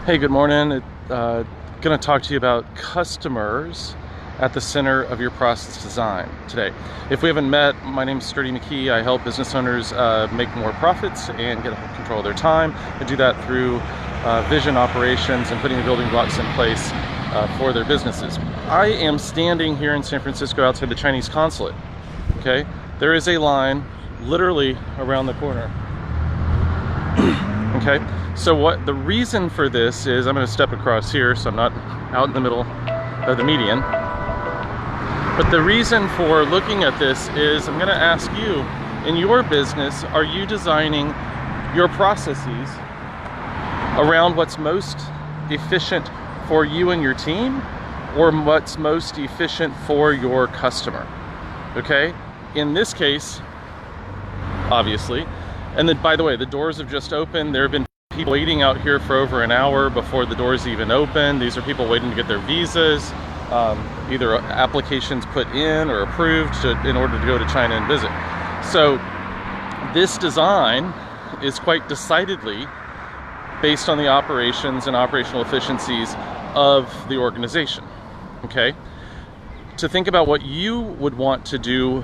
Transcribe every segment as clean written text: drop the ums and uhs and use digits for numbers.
Hey, good morning. Going to talk to you about customers at the center of your process design today. If we haven't met, my name is Sturdy McKee. I help business owners make more profits and get control of their time. I do that through vision, operations, and putting the building blocks in place for their businesses. I am standing here in San Francisco outside the Chinese consulate. Okay, there is a line literally around the corner. Okay, so what the reason for this is, I'm going to step across here so I'm not out in the middle of the median. But the reason for looking at this is I'm going to ask you, in your business, are you designing your processes around what's most efficient for you and your team, or what's most efficient for your customer? Okay, in this case, obviously. And then, by the way, the doors have just opened. There have been people waiting out here for over an hour before the doors even open. These are people waiting to get their visas, either applications put in or approved in order to go to China and visit. So this design is quite decidedly based on the operations and operational efficiencies of the organization. Okay? To think about what you would want to do,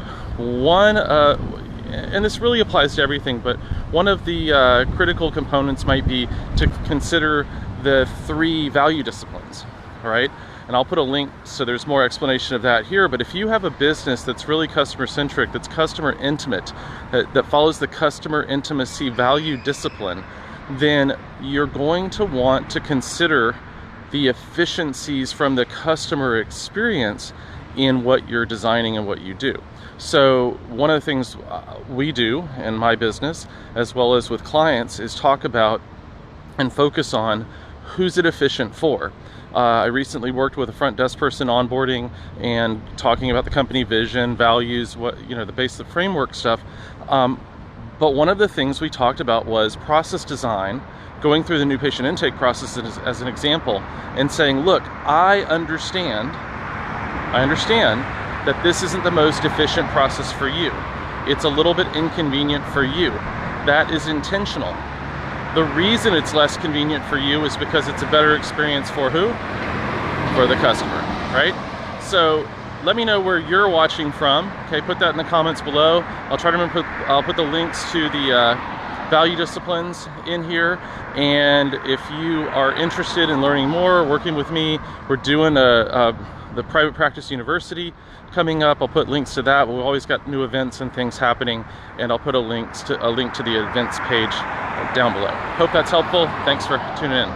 and this really applies to everything, but one of the critical components might be to consider the 3 value disciplines, all right? And I'll put a link so there's more explanation of that here, but if you have a business that's really customer-centric, that's customer intimate, that follows the customer intimacy value discipline, then you're going to want to consider the efficiencies from the customer experience in what you're designing and what you do. So one of the things we do in my business, as well as with clients, is talk about and focus on who's it efficient for. I recently worked with a front desk person onboarding and talking about the company vision, values, the basic framework stuff. But one of the things we talked about was process design, going through the new patient intake process as an example, and saying, look, I understand that this isn't the most efficient process for you. It's a little bit inconvenient for you. That is intentional. The reason it's less convenient for you is because it's a better experience for who? For the customer, right? So let me know where you're watching from. Okay, put that in the comments below. I'll try to remember, I'll put the links to the value disciplines in here. And if you are interested in learning more, working with me, we're doing the Private Practice University coming up. I'll put links to that. We've always got new events and things happening, and I'll put a link to the events page down below. Hope that's helpful. Thanks for tuning in.